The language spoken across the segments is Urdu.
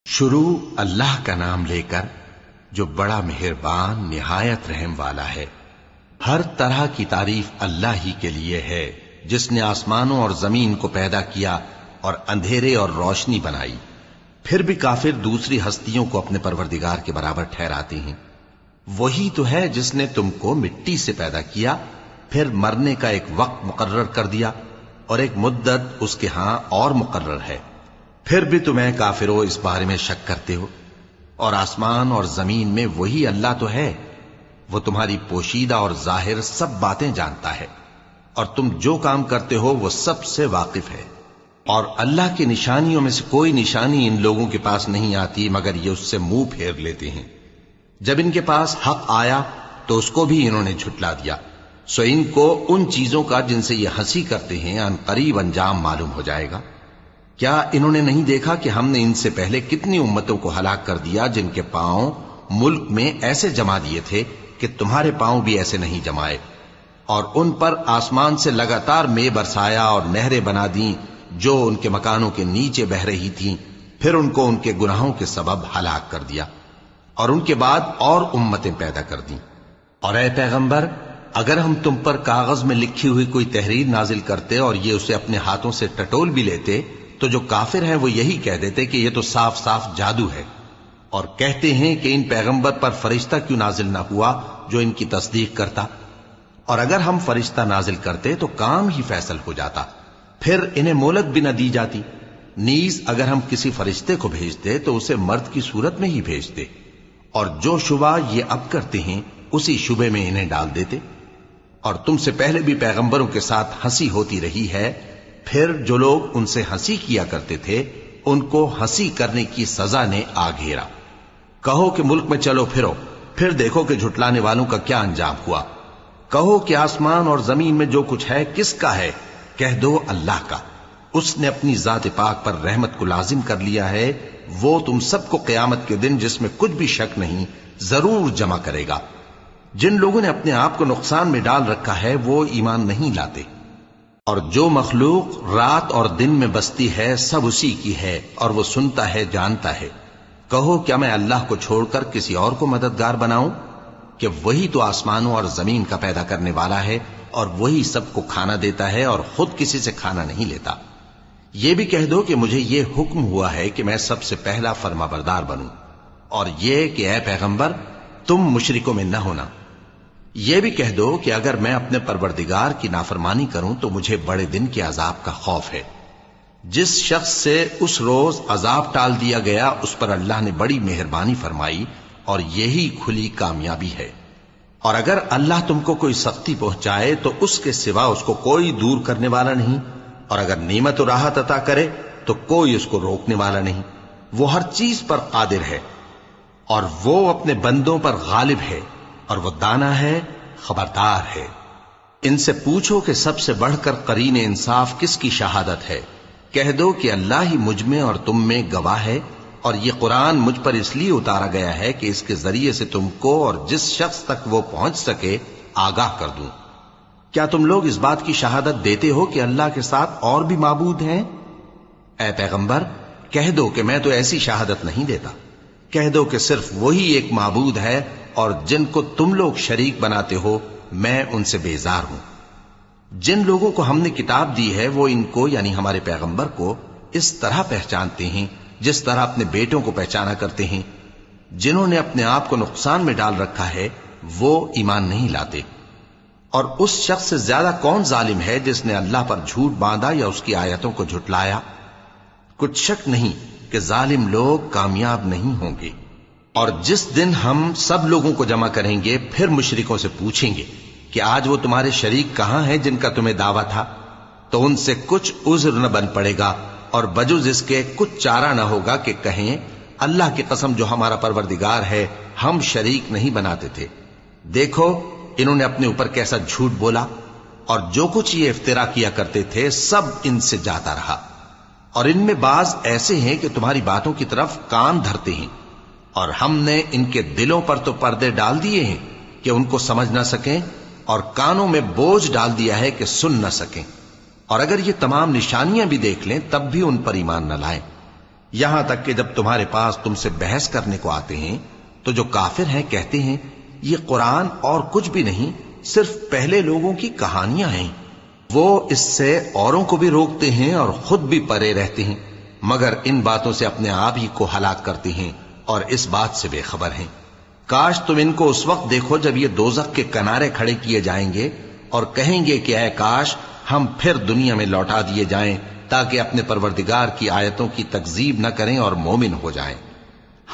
شروع اللہ کا نام لے کر جو بڑا مہربان نہایت رحم والا ہے۔ ہر طرح کی تعریف اللہ ہی کے لیے ہے جس نے آسمانوں اور زمین کو پیدا کیا اور اندھیرے اور روشنی بنائی۔ پھر بھی کافر دوسری ہستیوں کو اپنے پروردگار کے برابر ٹھہراتے ہیں۔ وہی تو ہے جس نے تم کو مٹی سے پیدا کیا، پھر مرنے کا ایک وقت مقرر کر دیا اور ایک مدت اس کے ہاں اور مقرر ہے۔ پھر بھی تمہیں کافروں اس بارے میں شک کرتے ہو، اور آسمان اور زمین میں وہی اللہ تو ہے۔ وہ تمہاری پوشیدہ اور ظاہر سب باتیں جانتا ہے، اور تم جو کام کرتے ہو وہ سب سے واقف ہے۔ اور اللہ کی نشانیوں میں سے کوئی نشانی ان لوگوں کے پاس نہیں آتی مگر یہ اس سے منہ پھیر لیتے ہیں۔ جب ان کے پاس حق آیا تو اس کو بھی انہوں نے جھٹلا دیا، سو ان کو ان چیزوں کا جن سے یہ ہنسی کرتے ہیں ان قریب انجام معلوم ہو جائے گا۔ کیا انہوں نے نہیں دیکھا کہ ہم نے ان سے پہلے کتنی امتوں کو ہلاک کر دیا جن کے پاؤں ملک میں ایسے جما دیے تھے کہ تمہارے پاؤں بھی ایسے نہیں جمائے، اور ان پر آسمان سے لگاتار مے برسایا اور نہریں بنا دیں جو ان کے مکانوں کے نیچے بہ رہی تھیں، پھر ان کو ان کے گناہوں کے سبب ہلاک کر دیا، اور ان کے بعد اور امتیں پیدا کر دیں۔ اور اے پیغمبر، اگر ہم تم پر کاغذ میں لکھی ہوئی کوئی تحریر نازل کرتے اور یہ اسے اپنے ہاتھوں سے ٹٹول بھی لیتے تو جو کافر ہیں وہ یہی کہہ دیتے کہ یہ تو صاف صاف جادو ہے، اور کہتے ہیں کہ ان پیغمبر پر فرشتہ کیوں نازل نہ ہوا جو ان کی تصدیق کرتا، اور اگر ہم فرشتہ نازل کرتے تو کام ہی فیصل ہو جاتا، پھر انہیں مہلت بھی نہ دی جاتی۔ نیز اگر ہم کسی فرشتے کو بھیجتے تو اسے مرد کی صورت میں ہی بھیجتے، اور جو شبہ یہ اب کرتے ہیں اسی شبے میں انہیں ڈال دیتے۔ اور تم سے پہلے بھی پیغمبروں کے ساتھ ہنسی ہوتی رہی ہے، پھر جو لوگ ان سے ہنسی کیا کرتے تھے ان کو ہنسی کرنے کی سزا نے آ گھیرا۔ کہو کہ ملک میں چلو پھرو، پھر دیکھو کہ جھٹلانے والوں کا کیا انجام ہوا۔ کہو کہ آسمان اور زمین میں جو کچھ ہے کس کا ہے؟ کہہ دو اللہ کا۔ اس نے اپنی ذات پاک پر رحمت کو لازم کر لیا ہے، وہ تم سب کو قیامت کے دن جس میں کچھ بھی شک نہیں ضرور جمع کرے گا۔ جن لوگوں نے اپنے آپ کو نقصان میں ڈال رکھا ہے وہ ایمان نہیں لاتے، اور جو مخلوق رات اور دن میں بستی ہے سب اسی کی ہے، اور وہ سنتا ہے جانتا ہے۔ کہو کیا میں اللہ کو چھوڑ کر کسی اور کو مددگار بناؤں؟ کہ وہی تو آسمانوں اور زمین کا پیدا کرنے والا ہے، اور وہی سب کو کھانا دیتا ہے اور خود کسی سے کھانا نہیں لیتا۔ یہ بھی کہہ دو کہ مجھے یہ حکم ہوا ہے کہ میں سب سے پہلا فرما بردار بنوں، اور یہ کہ اے پیغمبر تم مشرکوں میں نہ ہونا۔ یہ بھی کہہ دو کہ اگر میں اپنے پروردگار کی نافرمانی کروں تو مجھے بڑے دن کے عذاب کا خوف ہے۔ جس شخص سے اس روز عذاب ٹال دیا گیا اس پر اللہ نے بڑی مہربانی فرمائی، اور یہی کھلی کامیابی ہے۔ اور اگر اللہ تم کو کوئی سختی پہنچائے تو اس کے سوا اس کو کوئی دور کرنے والا نہیں، اور اگر نعمت و راحت عطا کرے تو کوئی اس کو روکنے والا نہیں۔ وہ ہر چیز پر قادر ہے، اور وہ اپنے بندوں پر غالب ہے، اور وہ دانا ہے، خبردار ہے۔ ان سے پوچھو کہ سب سے بڑھ کر قرین انصاف کس کی شہادت ہے؟ کہہ دو کہ اللہ ہی مجھ میں اور تم میں گواہ ہے، اور یہ قرآن مجھ پر اس لیے اتارا گیا ہے کہ اس کے ذریعے سے تم کو اور جس شخص تک وہ پہنچ سکے آگاہ کر دوں۔ کیا تم لوگ اس بات کی شہادت دیتے ہو کہ اللہ کے ساتھ اور بھی معبود ہیں؟ اے پیغمبر کہہ دو کہ میں تو ایسی شہادت نہیں دیتا۔ کہہ دو کہ صرف وہی ایک معبود ہے، اور جن کو تم لوگ شریک بناتے ہو میں ان سے بیزار ہوں۔ جن لوگوں کو ہم نے کتاب دی ہے وہ ان کو یعنی ہمارے پیغمبر کو اس طرح پہچانتے ہیں جس طرح اپنے بیٹوں کو پہچانا کرتے ہیں۔ جنہوں نے اپنے آپ کو نقصان میں ڈال رکھا ہے وہ ایمان نہیں لاتے۔ اور اس شخص سے زیادہ کون ظالم ہے جس نے اللہ پر جھوٹ باندھا یا اس کی آیتوں کو جھٹلایا؟ کچھ شک نہیں کہ ظالم لوگ کامیاب نہیں ہوں گے۔ اور جس دن ہم سب لوگوں کو جمع کریں گے پھر مشرکوں سے پوچھیں گے کہ آج وہ تمہارے شریک کہاں ہیں جن کا تمہیں دعویٰ تھا، تو ان سے کچھ عذر نہ بن پڑے گا، اور بجز اس کے کچھ چارہ نہ ہوگا کہ کہیں اللہ کی قسم جو ہمارا پروردگار ہے ہم شریک نہیں بناتے تھے۔ دیکھو انہوں نے اپنے اوپر کیسا جھوٹ بولا، اور جو کچھ یہ افترا کیا کرتے تھے سب ان سے جاتا رہا۔ اور ان میں بعض ایسے ہیں کہ تمہاری باتوں کی طرف کان دھرتے ہیں، اور ہم نے ان کے دلوں پر تو پردے ڈال دیے ہیں کہ ان کو سمجھ نہ سکیں، اور کانوں میں بوجھ ڈال دیا ہے کہ سن نہ سکیں، اور اگر یہ تمام نشانیاں بھی دیکھ لیں تب بھی ان پر ایمان نہ لائیں۔ یہاں تک کہ جب تمہارے پاس تم سے بحث کرنے کو آتے ہیں تو جو کافر ہیں کہتے ہیں یہ قرآن اور کچھ بھی نہیں، صرف پہلے لوگوں کی کہانیاں ہیں۔ وہ اس سے اوروں کو بھی روکتے ہیں اور خود بھی پرے رہتے ہیں، مگر ان باتوں سے اپنے آپ ہی کو ہلاک کرتے ہیں اور اس بات سے بے خبر ہیں۔ کاش تم ان کو اس وقت دیکھو جب یہ دوزخ کے کنارے کھڑے کیے جائیں گے اور کہیں گے کہ اے کاش ہم پھر دنیا میں لوٹا دیے جائیں تاکہ اپنے پروردگار کی آیتوں کی تکذیب نہ کریں اور مومن ہو جائیں۔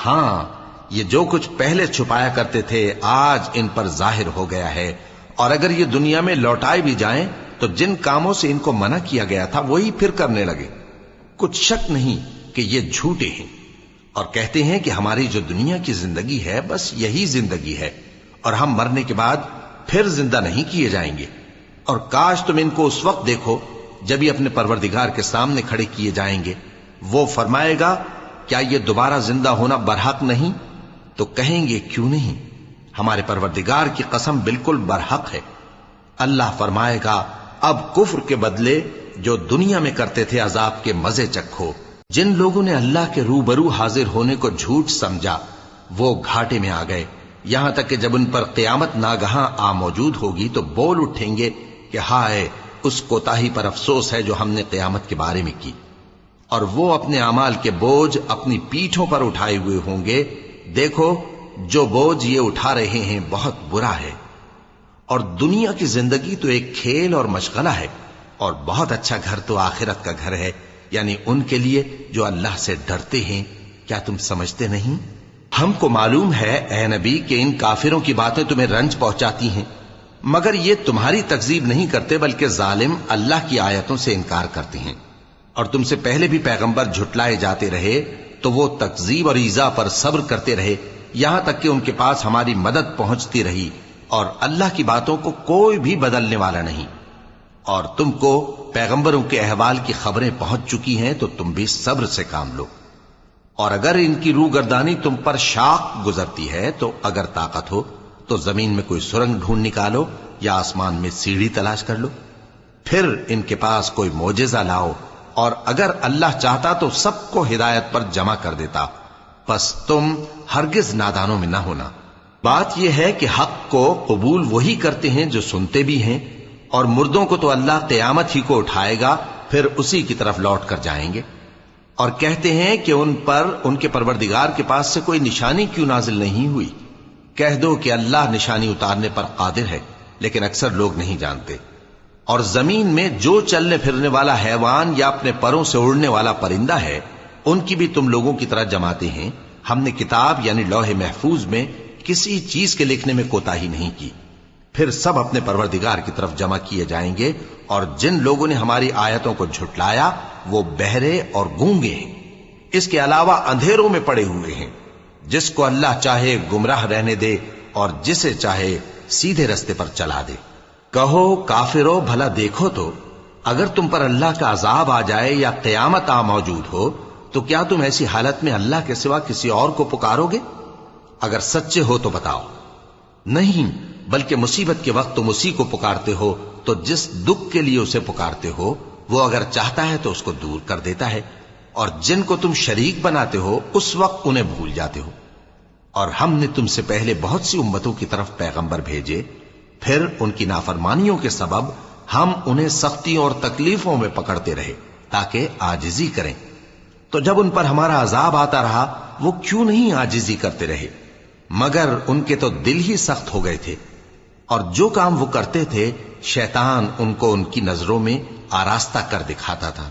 ہاں، یہ جو کچھ پہلے چھپایا کرتے تھے آج ان پر ظاہر ہو گیا ہے، اور اگر یہ دنیا میں لوٹائے بھی جائیں تو جن کاموں سے ان کو منع کیا گیا تھا وہی پھر کرنے لگے۔ کچھ شک نہیں کہ یہ جھوٹے ہیں، اور کہتے ہیں کہ ہماری جو دنیا کی زندگی ہے بس یہی زندگی ہے اور ہم مرنے کے بعد پھر زندہ نہیں کیے جائیں گے۔ اور کاش تم ان کو اس وقت دیکھو جب یہ اپنے پروردگار کے سامنے کھڑے کیے جائیں گے، وہ فرمائے گا کیا یہ دوبارہ زندہ ہونا برحق نہیں؟ تو کہیں گے کیوں نہیں، ہمارے پروردگار کی قسم بالکل برحق ہے۔ اللہ فرمائے گا اب کفر کے بدلے جو دنیا میں کرتے تھے عذاب کے مزے چکھو۔ جن لوگوں نے اللہ کے روبرو حاضر ہونے کو جھوٹ سمجھا وہ گھاٹے میں آ گئے، یہاں تک کہ جب ان پر قیامت ناگہاں آ موجود ہوگی تو بول اٹھیں گے کہ ہائے اس کوتاہی پر افسوس ہے جو ہم نے قیامت کے بارے میں کی، اور وہ اپنے اعمال کے بوجھ اپنی پیٹھوں پر اٹھائے ہوئے ہوں گے۔ دیکھو جو بوجھ یہ اٹھا رہے ہیں بہت برا ہے، اور دنیا کی زندگی تو ایک کھیل اور مشغلہ ہے، اور بہت اچھا گھر تو آخرت کا گھر ہے، یعنی ان کے لیے جو اللہ سے ڈرتے ہیں۔ کیا تم سمجھتے نہیں؟ ہم کو معلوم ہے اے نبی کہ ان کافروں کی باتیں تمہیں رنج پہنچاتی ہیں، مگر یہ تمہاری تکذیب نہیں کرتے بلکہ ظالم اللہ کی آیتوں سے انکار کرتے ہیں۔ اور تم سے پہلے بھی پیغمبر جھٹلائے جاتے رہے تو وہ تکذیب اور ایذا پر صبر کرتے رہے، یہاں تک کہ ان کے پاس ہماری مدد پہنچتی رہی، اور اللہ کی باتوں کو کوئی بھی بدلنے والا نہیں۔ اور تم کو پیغمبروں کے احوال کی خبریں پہنچ چکی ہیں تو تم بھی صبر سے کام لو۔ اور اگر ان کی روگردانی تم پر شاق گزرتی ہے تو اگر طاقت ہو تو زمین میں کوئی سرنگ ڈھونڈ نکالو یا آسمان میں سیڑھی تلاش کر لو، پھر ان کے پاس کوئی معجزہ لاؤ، اور اگر اللہ چاہتا تو سب کو ہدایت پر جمع کر دیتا، پس تم ہرگز نادانوں میں نہ ہونا۔ بات یہ ہے کہ حق کو قبول وہی کرتے ہیں جو سنتے بھی ہیں، اور مردوں کو تو اللہ قیامت ہی کو اٹھائے گا، پھر اسی کی طرف لوٹ کر جائیں گے۔ اور کہتے ہیں کہ ان پر ان کے پروردگار کے پاس سے کوئی نشانی کیوں نازل نہیں ہوئی؟ کہہ دو کہ اللہ نشانی اتارنے پر قادر ہے، لیکن اکثر لوگ نہیں جانتے۔ اور زمین میں جو چلنے پھرنے والا حیوان یا اپنے پروں سے اڑنے والا پرندہ ہے ان کی بھی تم لوگوں کی طرح جماتے ہیں۔ ہم نے کتاب یعنی لوح محفوظ میں کسی چیز کے لکھنے میں کوتاہی نہیں کی، پھر سب اپنے پروردگار کی طرف جمع کیے جائیں گے۔ اور جن لوگوں نے ہماری آیتوں کو جھٹلایا وہ بہرے اور گونگے ہیں، اس کے علاوہ اندھیروں میں پڑے ہوئے ہیں۔ جس کو اللہ چاہے گمراہ رہنے دے اور جسے چاہے سیدھے رستے پر چلا دے۔ کہو کافرو بھلا دیکھو تو اگر تم پر اللہ کا عذاب آ جائے یا قیامت آ موجود ہو تو کیا تم ایسی حالت میں اللہ کے سوا کسی اور کو پکارو گے؟ اگر سچے ہو تو بتاؤ۔ نہیں، بلکہ مصیبت کے وقت تم اسی کو پکارتے ہو، تو جس دکھ کے لیے اسے پکارتے ہو وہ اگر چاہتا ہے تو اس کو دور کر دیتا ہے، اور جن کو تم شریک بناتے ہو اس وقت انہیں بھول جاتے ہو۔ اور ہم نے تم سے پہلے بہت سی امتوں کی طرف پیغمبر بھیجے، پھر ان کی نافرمانیوں کے سبب ہم انہیں سختیوں اور تکلیفوں میں پکڑتے رہے تاکہ عاجزی کریں۔ تو جب ان پر ہمارا عذاب آتا رہا وہ کیوں نہیں عاجزی کرتے رہے، مگر ان کے تو دل ہی سخت ہو گئے تھے، اور جو کام وہ کرتے تھے شیطان ان کو ان کی نظروں میں آراستہ کر دکھاتا تھا۔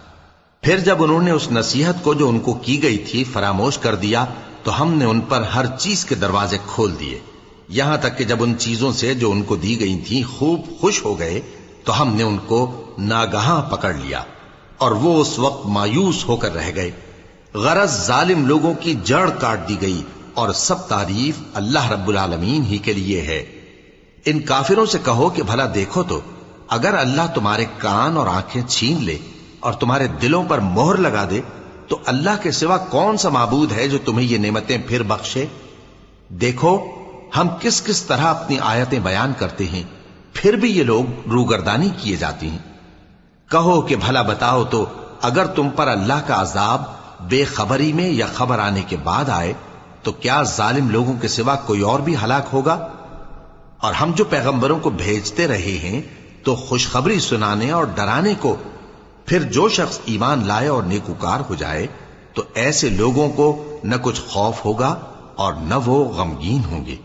پھر جب انہوں نے اس نصیحت کو جو ان کو کی گئی تھی فراموش کر دیا تو ہم نے ان پر ہر چیز کے دروازے کھول دیے، یہاں تک کہ جب ان چیزوں سے جو ان کو دی گئی تھیں خوب خوش ہو گئے تو ہم نے ان کو ناگہاں پکڑ لیا، اور وہ اس وقت مایوس ہو کر رہ گئے۔ غرض ظالم لوگوں کی جڑ کاٹ دی گئی، اور سب تعریف اللہ رب العالمین ہی کے لیے ہے۔ ان کافروں سے کہو کہ بھلا دیکھو تو اگر اللہ تمہارے کان اور آنکھیں چھین لے اور تمہارے دلوں پر مہر لگا دے تو اللہ کے سوا کون سا معبود ہے جو تمہیں یہ نعمتیں پھر بخشے؟ دیکھو ہم کس کس طرح اپنی آیتیں بیان کرتے ہیں، پھر بھی یہ لوگ روگردانی کیے جاتی ہیں۔ کہو کہ بھلا بتاؤ تو اگر تم پر اللہ کا عذاب بے خبری میں یا خبر آنے کے بعد آئے تو کیا ظالم لوگوں کے سوا کوئی اور بھی ہلاک ہوگا؟ اور ہم جو پیغمبروں کو بھیجتے رہے ہیں تو خوشخبری سنانے اور ڈرانے کو، پھر جو شخص ایمان لائے اور نیکوکار ہو جائے تو ایسے لوگوں کو نہ کچھ خوف ہوگا اور نہ وہ غمگین ہوں گے۔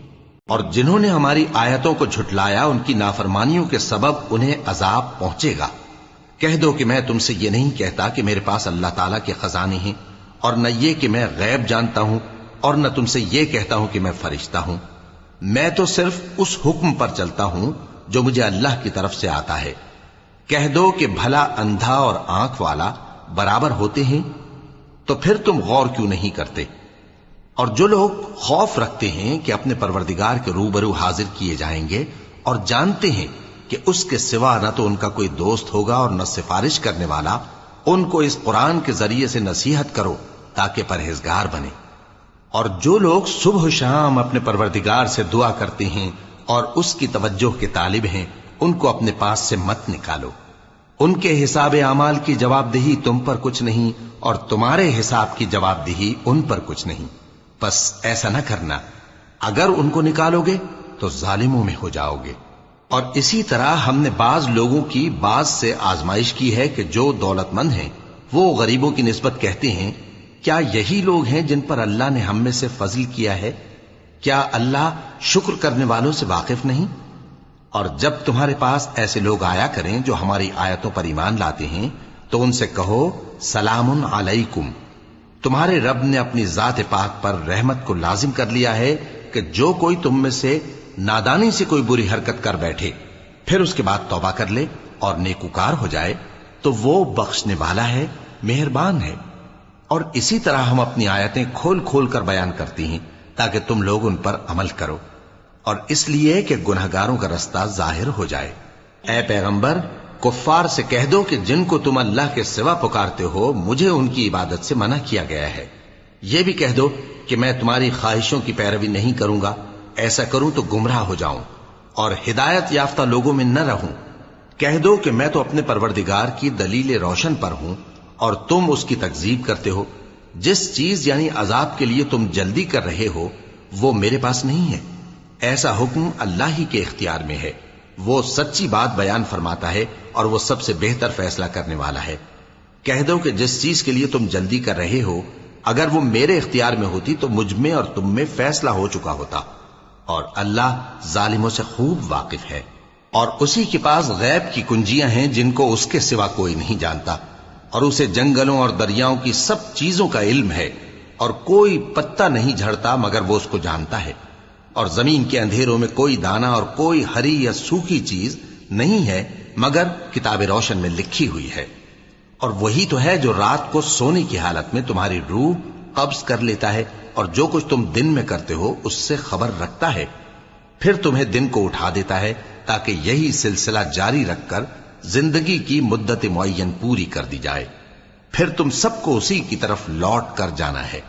اور جنہوں نے ہماری آیتوں کو جھٹلایا ان کی نافرمانیوں کے سبب انہیں عذاب پہنچے گا۔ کہہ دو کہ میں تم سے یہ نہیں کہتا کہ میرے پاس اللہ تعالیٰ کے خزانے ہیں، اور نہ یہ کہ میں غیب جانتا ہوں، اور نہ تم سے یہ کہتا ہوں کہ میں فرشتہ ہوں۔ میں تو صرف اس حکم پر چلتا ہوں جو مجھے اللہ کی طرف سے آتا ہے۔ کہہ دو کہ بھلا اندھا اور آنکھ والا برابر ہوتے ہیں؟ تو پھر تم غور کیوں نہیں کرتے؟ اور جو لوگ خوف رکھتے ہیں کہ اپنے پروردگار کے روبرو حاضر کیے جائیں گے اور جانتے ہیں کہ اس کے سوا نہ تو ان کا کوئی دوست ہوگا اور نہ سفارش کرنے والا، ان کو اس قرآن کے ذریعے سے نصیحت کرو تاکہ پرہیزگار بنے۔ اور جو لوگ صبح و شام اپنے پروردگار سے دعا کرتے ہیں اور اس کی توجہ کے طالب ہیں، ان کو اپنے پاس سے مت نکالو۔ ان کے حساب اعمال کی جواب دہی تم پر کچھ نہیں، اور تمہارے حساب کی جواب دہی ان پر کچھ نہیں۔ بس ایسا نہ کرنا، اگر ان کو نکالو گے تو ظالموں میں ہو جاؤ گے۔ اور اسی طرح ہم نے بعض لوگوں کی بعض سے آزمائش کی ہے کہ جو دولت مند ہیں وہ غریبوں کی نسبت کہتے ہیں کیا یہی لوگ ہیں جن پر اللہ نے ہم میں سے فضل کیا ہے؟ کیا اللہ شکر کرنے والوں سے واقف نہیں؟ اور جب تمہارے پاس ایسے لوگ آیا کریں جو ہماری آیتوں پر ایمان لاتے ہیں تو ان سے کہو سلام علیکم، تمہارے رب نے اپنی ذات پاک پر رحمت کو لازم کر لیا ہے کہ جو کوئی تم میں سے نادانی سے کوئی بری حرکت کر بیٹھے پھر اس کے بعد توبہ کر لے اور نیکوکار ہو جائے تو وہ بخشنے والا ہے، مہربان ہے۔ اور اسی طرح ہم اپنی آیتیں کھول کھول کر بیان کرتی ہیں تاکہ تم لوگ ان پر عمل کرو، اور اس لیے کہ گنہگاروں کا رستہ ظاہر ہو جائے۔ اے پیغمبر، کفار سے کہہ دو کہ جن کو تم اللہ کے سوا پکارتے ہو مجھے ان کی عبادت سے منع کیا گیا ہے۔ یہ بھی کہہ دو کہ میں تمہاری خواہشوں کی پیروی نہیں کروں گا، ایسا کروں تو گمراہ ہو جاؤں اور ہدایت یافتہ لوگوں میں نہ رہوں۔ کہہ دو کہ میں تو اپنے پروردگار کی دلیل روشن پر ہوں اور تم اس کی تکذیب کرتے ہو۔ جس چیز یعنی عذاب کے لیے تم جلدی کر رہے ہو وہ میرے پاس نہیں ہے، ایسا حکم اللہ ہی کے اختیار میں ہے۔ وہ سچی بات بیان فرماتا ہے اور وہ سب سے بہتر فیصلہ کرنے والا ہے۔ کہہ دو کہ جس چیز کے لیے تم جلدی کر رہے ہو اگر وہ میرے اختیار میں ہوتی تو مجھ میں اور تم میں فیصلہ ہو چکا ہوتا، اور اللہ ظالموں سے خوب واقف ہے۔ اور اسی کے پاس غیب کی کنجیاں ہیں جن کو اس کے سوا کوئی نہیں جانتا، اور اسے جنگلوں اور دریاؤں کی سب چیزوں کا علم ہے، اور کوئی پتا نہیں جھڑتا مگر وہ اس کو جانتا ہے، اور زمین کے اندھیروں میں کوئی دانہ اور کوئی ہری یا سوکھی چیز نہیں ہے مگر کتاب روشن میں لکھی ہوئی ہے۔ اور وہی تو ہے جو رات کو سونے کی حالت میں تمہاری روح قبض کر لیتا ہے اور جو کچھ تم دن میں کرتے ہو اس سے خبر رکھتا ہے، پھر تمہیں دن کو اٹھا دیتا ہے تاکہ یہی سلسلہ جاری رکھ کر زندگی کی مدت معین پوری کر دی جائے، پھر تم سب کو اسی کی طرف لوٹ کر جانا ہے۔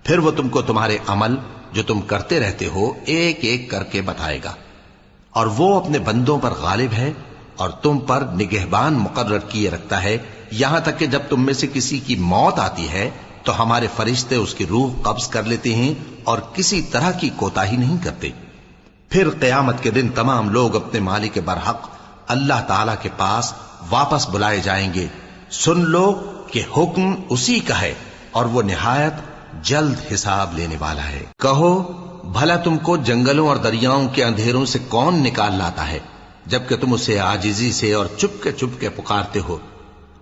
پھر وہ تم کو تمہارے عمل جو تم کرتے رہتے ہو ایک ایک کر کے بتائے گا، اور وہ اپنے بندوں پر غالب ہے اور تم پر نگہبان مقرر کیے رکھتا ہے، یہاں تک کہ جب تم میں سے کسی کی موت آتی ہے تو ہمارے فرشتے اس کی روح قبض کر لیتے ہیں اور کسی طرح کی کوتاہی نہیں کرتے۔ پھر قیامت کے دن تمام لوگ اپنے مالک برحق اللہ تعالی کے پاس واپس بلائے جائیں گے۔ سن لو کہ حکم اسی کا ہے اور وہ نہایت جلد حساب لینے والا ہے۔ کہو بھلا تم کو جنگلوں اور دریاؤں کے اندھیروں سے کون نکال لاتا ہے جبکہ تم اسے عاجزی سے اور چپ کے پکارتے ہو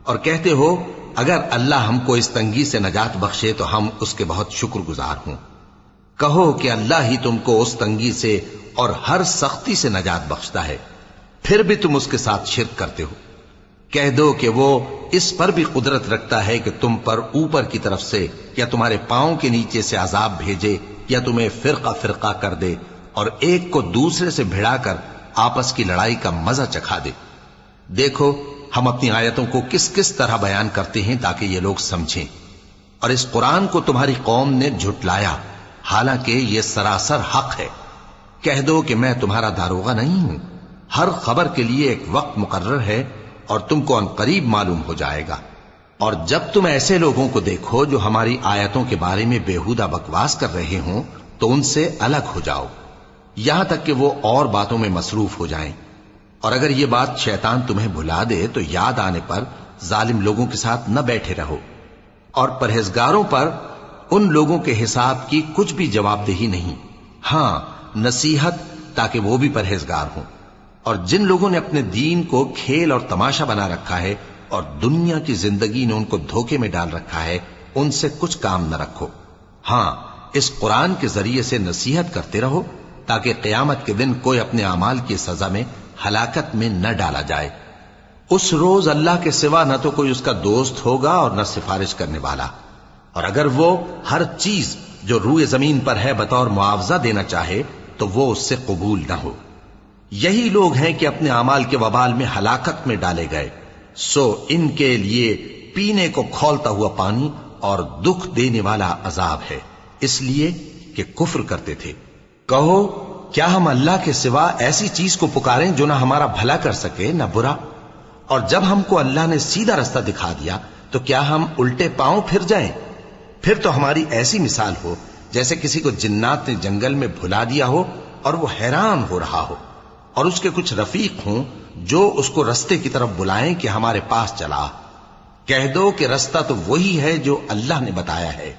اور کہتے ہو اگر اللہ ہم کو اس تنگی سے نجات بخشے تو ہم اس کے بہت شکر گزار ہوں۔ کہو کہ اللہ ہی تم کو اس تنگی سے اور ہر سختی سے نجات بخشتا ہے، پھر بھی تم اس کے ساتھ شرک کرتے ہو۔ کہہ دو کہ وہ اس پر بھی قدرت رکھتا ہے کہ تم پر اوپر کی طرف سے یا تمہارے پاؤں کے نیچے سے عذاب بھیجے یا تمہیں فرقہ فرقہ کر دے اور ایک کو دوسرے سے بھڑا کر آپس کی لڑائی کا مزہ چکھا دے۔ دیکھو ہم اپنی آیتوں کو کس کس طرح بیان کرتے ہیں تاکہ یہ لوگ سمجھیں، اور اس قرآن کو تمہاری قوم نے جھٹلایا حالانکہ یہ سراسر حق ہے۔ کہہ دو کہ میں تمہارا داروغہ نہیں ہوں، ہر خبر کے لیے ایک وقت مقرر ہے اور تم کو عنقریب معلوم ہو جائے گا۔ اور جب تم ایسے لوگوں کو دیکھو جو ہماری آیتوں کے بارے میں بےہودہ بکواس کر رہے ہوں تو ان سے الگ ہو جاؤ، یہاں تک کہ وہ اور باتوں میں مصروف ہو جائیں۔ اور اگر یہ بات شیطان تمہیں بھلا دے تو یاد آنے پر ظالم لوگوں کے ساتھ نہ بیٹھے رہو، اور پرہیزگاروں پر ان لوگوں کے حساب کی کچھ بھی جواب دہی نہیں، ہاں نصیحت تاکہ وہ بھی پرہیزگار ہوں۔ اور جن لوگوں نے اپنے دین کو کھیل اور تماشا بنا رکھا ہے اور دنیا کی زندگی نے ان کو دھوکے میں ڈال رکھا ہے، ان سے کچھ کام نہ رکھو، ہاں اس قرآن کے ذریعے سے نصیحت کرتے رہو تاکہ قیامت کے دن کوئی اپنے اعمال کی سزا میں ہلاکت میں نہ ڈالا جائے۔ اس روز اللہ کے سوا نہ تو کوئی اس کا دوست ہوگا اور نہ سفارش کرنے والا، اور اگر وہ ہر چیز جو روئے زمین پر ہے بطور معاوضہ دینا چاہے تو وہ اس سے قبول نہ ہو۔ یہی لوگ ہیں کہ اپنے اعمال کے وبال میں ہلاکت میں ڈالے گئے، سو ان کے لیے پینے کو کھولتا ہوا پانی اور دکھ دینے والا عذاب ہے، اس لیے کہ کفر کرتے تھے۔ کہو کیا ہم اللہ کے سوا ایسی چیز کو پکاریں جو نہ ہمارا بھلا کر سکے نہ برا؟ اور جب ہم کو اللہ نے سیدھا رستہ دکھا دیا تو کیا ہم الٹے پاؤں پھر جائیں؟ پھر تو ہماری ایسی مثال ہو جیسے کسی کو جنات نے جنگل میں بھلا دیا ہو اور وہ حیران ہو رہا ہو، اور اس کے کچھ رفیق ہوں جو اس کو رستے کی طرف بلائیں کہ ہمارے پاس چلا۔ کہہ دو کہ رستہ تو وہی ہے جو اللہ نے بتایا ہے،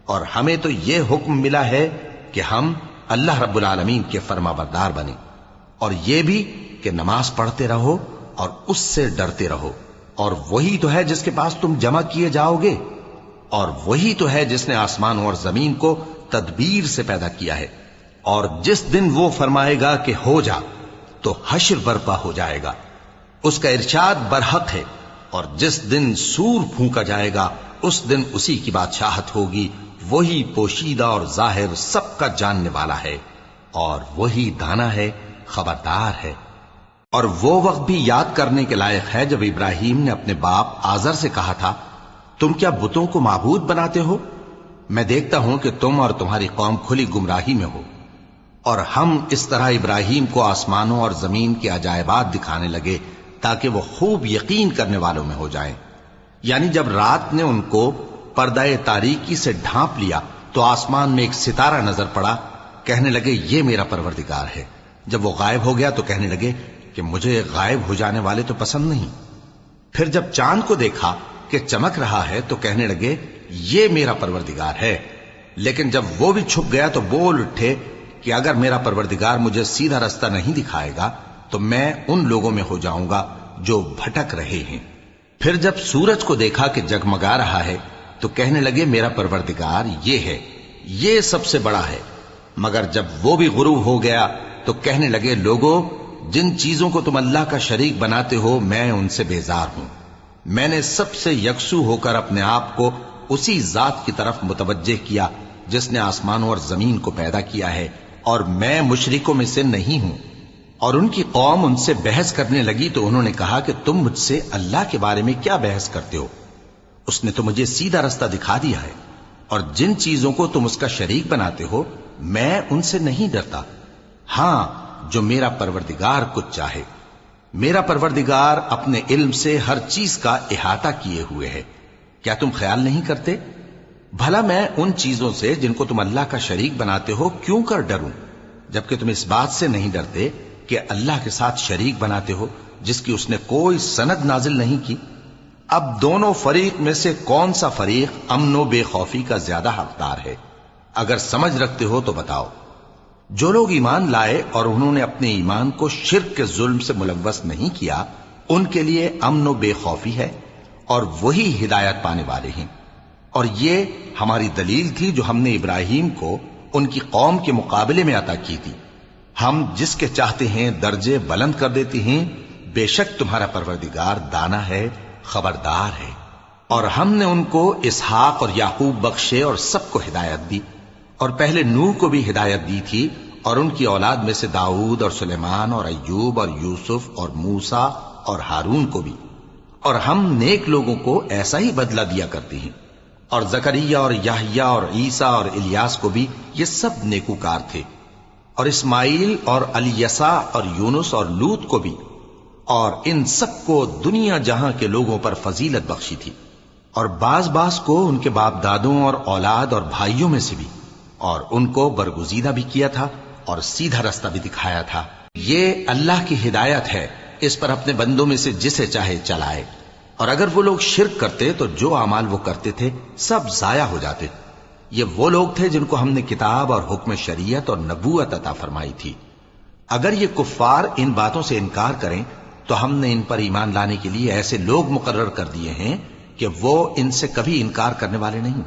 اور ہمیں تو یہ حکم ملا ہے کہ ہم اللہ رب العالمین کے فرما بردار بنیں، اور یہ بھی کہ نماز پڑھتے رہو اور اس سے ڈرتے رہو، اور وہی تو ہے جس کے پاس تم جمع کیے جاؤ گے، اور وہی تو ہے جس نے آسمانوں اور زمین کو تدبیر سے پیدا کیا ہے، اور جس دن وہ فرمائے گا کہ ہو جا تو حشر برپا ہو جائے گا، اس کا ارشاد برحق ہے، اور جس دن سور پھونکا جائے گا اس دن اسی کی بادشاہت ہوگی، وہی پوشیدہ اور ظاہر سب کا جاننے والا ہے، اور وہی دانا ہے، خبردار ہے۔ اور وہ وقت بھی یاد کرنے کے لائق ہے جب ابراہیم نے اپنے باپ آزر سے کہا تھا، تم کیا بتوں کو معبود بناتے ہو؟ میں دیکھتا ہوں کہ تم اور تمہاری قوم کھلی گمراہی میں ہو۔ اور ہم اس طرح ابراہیم کو آسمانوں اور زمین کے عجائبات دکھانے لگے تاکہ وہ خوب یقین کرنے والوں میں ہو جائیں۔ یعنی جب رات نے ان کو پردہ تاریکی سے ڈھانپ لیا تو آسمان میں ایک ستارہ نظر پڑا، کہنے لگے یہ میرا پروردگار ہے۔ جب وہ غائب ہو گیا تو کہنے لگے کہ مجھے غائب ہو جانے والے تو پسند نہیں۔ پھر جب چاند کو دیکھا کہ چمک رہا ہے تو کہنے لگے یہ میرا پروردگار ہے۔ لیکن جب وہ بھی چھپ گیا تو بول اٹھے کہ اگر میرا پروردگار مجھے سیدھا رستہ نہیں دکھائے گا تو میں ان لوگوں میں ہو جاؤں گا جو بھٹک رہے ہیں۔ پھر جب سورج کو دیکھا کہ جگمگا رہا ہے تو کہنے لگے میرا پروردگار یہ ہے، یہ سب سے بڑا ہے۔ مگر جب وہ بھی غروب ہو گیا تو کہنے لگے لوگو، جن چیزوں کو تم اللہ کا شریک بناتے ہو میں ان سے بیزار ہوں۔ میں نے سب سے یکسو ہو کر اپنے آپ کو اسی ذات کی طرف متوجہ کیا جس نے آسمانوں اور زمین کو پیدا کیا ہے، اور میں مشرکوں میں سے نہیں ہوں۔ اور ان کی قوم ان سے بحث کرنے لگی تو انہوں نے کہا کہ تم مجھ سے اللہ کے بارے میں کیا بحث کرتے ہو؟ اس نے تو مجھے سیدھا رستہ دکھا دیا ہے، اور جن چیزوں کو تم اس کا شریک بناتے ہو میں ان سے نہیں ڈرتا، ہاں جو میرا پروردگار کچھ چاہے۔ میرا پروردگار اپنے علم سے ہر چیز کا احاطہ کیے ہوئے ہے۔ کیا تم خیال نہیں کرتے؟ بھلا میں ان چیزوں سے جن کو تم اللہ کا شریک بناتے ہو کیوں کر ڈروں، جبکہ تم اس بات سے نہیں ڈرتے کہ اللہ کے ساتھ شریک بناتے ہو جس کی اس نے کوئی سند نازل نہیں کی۔ اب دونوں فریق میں سے کون سا فریق امن و بے خوفی کا زیادہ حقدار ہے؟ اگر سمجھ رکھتے ہو تو بتاؤ۔ جو لوگ ایمان لائے اور انہوں نے اپنے ایمان کو شرک کے ظلم سے ملوث نہیں کیا، ان کے لیے امن و بے خوفی ہے، اور وہی ہدایت پانے والے ہیں۔ اور یہ ہماری دلیل تھی جو ہم نے ابراہیم کو ان کی قوم کے مقابلے میں عطا کی تھی۔ ہم جس کے چاہتے ہیں درجے بلند کر دیتے ہیں، بے شک تمہارا پروردگار دانا ہے، خبردار ہے۔ اور ہم نے ان کو اسحاق اور یعقوب بخشے اور سب کو ہدایت دی، اور پہلے نوح کو بھی ہدایت دی تھی، اور ان کی اولاد میں سے داؤد اور سلیمان اور ایوب اور یوسف اور موسیٰ اور ہارون کو بھی۔ اور ہم نیک لوگوں کو ایسا ہی بدلہ دیا کرتے ہیں۔ اور زکریا اور یحییٰ اور عیسیٰ اور الیاس کو بھی، یہ سب نیکوکار تھے۔ اور اسماعیل اور الیسع اور یونس اور لوط کو بھی، اور ان سب کو دنیا جہاں کے لوگوں پر فضیلت بخشی تھی۔ اور بعض بعض کو ان کے باپ دادوں اور اولاد اور بھائیوں میں سے بھی، اور ان کو برگزیدہ بھی کیا تھا اور سیدھا رستہ بھی دکھایا تھا۔ یہ اللہ کی ہدایت ہے، اس پر اپنے بندوں میں سے جسے چاہے چلائے۔ اور اگر وہ لوگ شرک کرتے تو جو اعمال وہ کرتے تھے سب ضائع ہو جاتے۔ یہ وہ لوگ تھے جن کو ہم نے کتاب اور حکم شریعت اور نبوت عطا فرمائی تھی۔ اگر یہ کفار ان باتوں سے انکار کریں تو ہم نے ان پر ایمان لانے کے لیے ایسے لوگ مقرر کر دیے ہیں کہ وہ ان سے کبھی انکار کرنے والے نہیں۔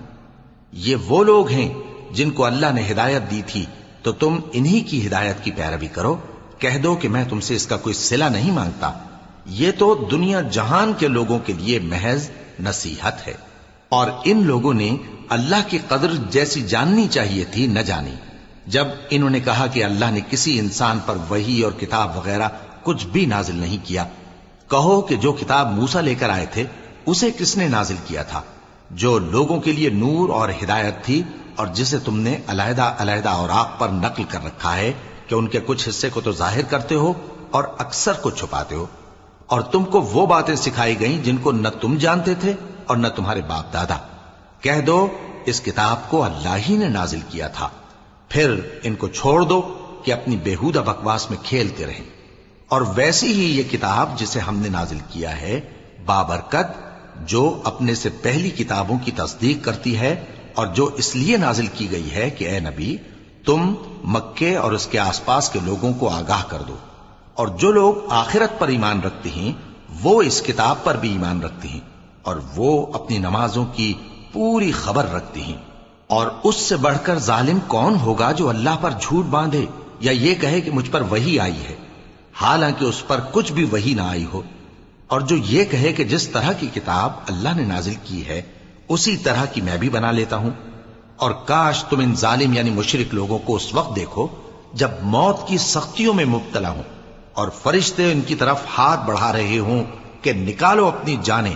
یہ وہ لوگ ہیں جن کو اللہ نے ہدایت دی تھی، تو تم انہی کی ہدایت کی پیروی کرو۔ کہہ دو کہ میں تم سے اس کا کوئی صلہ نہیں مانگتا، یہ تو دنیا جہان کے لوگوں کے لیے محض نصیحت ہے۔ اور ان لوگوں نے اللہ کی قدر جیسی جاننی چاہیے تھی نہ جانی، جب انہوں نے کہا کہ اللہ نے کسی انسان پر وحی اور کتاب وغیرہ کچھ بھی نازل نہیں کیا۔ کہو کہ جو کتاب موسیٰ لے کر آئے تھے اسے کس نے نازل کیا تھا؟ جو لوگوں کے لیے نور اور ہدایت تھی، اور جسے تم نے علیحدہ علیحدہ اوراق پر نقل کر رکھا ہے کہ ان کے کچھ حصے کو تو ظاہر کرتے ہو اور اکثر کو چھپاتے ہو۔ اور تم کو وہ باتیں سکھائی گئیں جن کو نہ تم جانتے تھے اور نہ تمہارے باپ دادا۔ کہہ دو اس کتاب کو اللہ ہی نے نازل کیا تھا، پھر ان کو چھوڑ دو کہ اپنی بیہودہ بکواس میں کھیلتے رہیں۔ اور ویسی ہی یہ کتاب جسے ہم نے نازل کیا ہے بابرکت، جو اپنے سے پہلی کتابوں کی تصدیق کرتی ہے، اور جو اس لیے نازل کی گئی ہے کہ اے نبی تم مکے اور اس کے آس پاس کے لوگوں کو آگاہ کر دو۔ اور جو لوگ آخرت پر ایمان رکھتے ہیں وہ اس کتاب پر بھی ایمان رکھتے ہیں، اور وہ اپنی نمازوں کی پوری خبر رکھتے ہیں۔ اور اس سے بڑھ کر ظالم کون ہوگا جو اللہ پر جھوٹ باندھے یا یہ کہے کہ مجھ پر وحی آئی ہے، حالانکہ اس پر کچھ بھی وحی نہ آئی ہو، اور جو یہ کہے کہ جس طرح کی کتاب اللہ نے نازل کی ہے اسی طرح کی میں بھی بنا لیتا ہوں۔ اور کاش تم ان ظالم یعنی مشرک لوگوں کو اس وقت دیکھو جب موت کی سختیوں میں مبتلا ہوں اور فرشتے ان کی طرف ہاتھ بڑھا رہے ہوں کہ نکالو اپنی جانیں،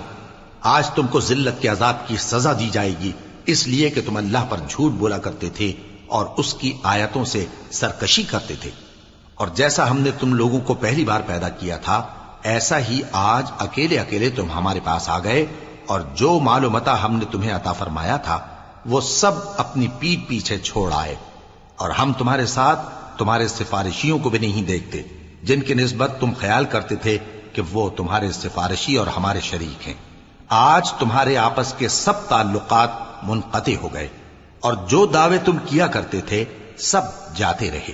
آج تم کو ذلت کے عذاب کی سزا دی جائے گی، اس لیے کہ تم اللہ پر جھوٹ بولا کرتے تھے اور اس کی آیتوں سے سرکشی کرتے تھے۔ اور جیسا ہم نے تم لوگوں کو پہلی بار پیدا کیا تھا ایسا ہی آج اکیلے اکیلے تم ہمارے پاس آ گئے، اور جو مال و متاع ہم نے تمہیں عطا فرمایا تھا وہ سب اپنی پیٹھ پیچھے چھوڑ آئے، اور ہم تمہارے ساتھ تمہارے سفارشیوں کو بھی نہیں دیکھتے جن کی نسبت تم خیال کرتے تھے کہ وہ تمہارے سفارشی اور ہمارے شریک ہیں۔ آج تمہارے آپس کے سب تعلقات منقطع ہو گئے، اور جو دعوے تم کیا کرتے تھے سب جاتے رہے۔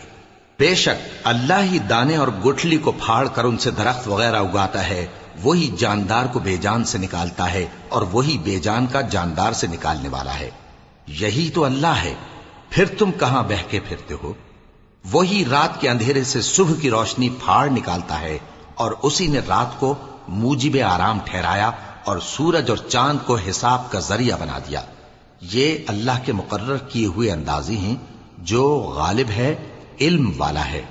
بے شک اللہ ہی دانے اور گٹھلی کو پھاڑ کر ان سے درخت وغیرہ اگاتا ہے، وہی جاندار کو بے جان سے نکالتا ہے اور وہی بے جان کا جاندار سے نکالنے والا ہے۔ یہی تو اللہ ہے، پھر تم کہاں بہہ کے پھرتے ہو؟ وہی رات کے اندھیرے سے صبح کی روشنی پھاڑ نکالتا ہے، اور اسی نے رات کو موجب آرام ٹھہرایا اور سورج اور چاند کو حساب کا ذریعہ بنا دیا۔ یہ اللہ کے مقرر کیے ہوئے اندازے ہیں جو غالب ہے، علم والا ہے۔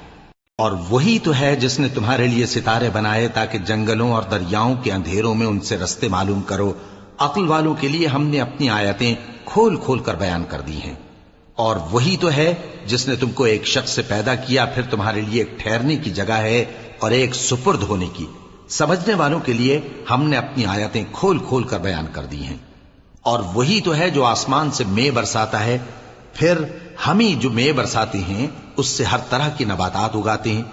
اور وہی تو ہے جس نے تمہارے لیے ستارے بنائے تاکہ جنگلوں اور دریاؤں کے اندھیروں میں ان سے رستے معلوم کرو۔ عقل والوں کے لیے ہم نے اپنی آیتیں کھول کھول کر بیان کر دی ہیں۔ اور وہی تو ہے جس نے تم کو ایک شخص سے پیدا کیا، پھر تمہارے لیے ایک ٹھہرنے کی جگہ ہے اور ایک سپرد ہونے کی۔ سمجھنے والوں کے لیے ہم نے اپنی آیتیں کھول کھول کر بیان کر دی ہیں۔ اور وہی تو ہے جو آسمان سے مے برساتا ہے، پھر ہم ہی جو مے برساتے ہیں اس سے ہر طرح کی نباتات اگاتے ہیں،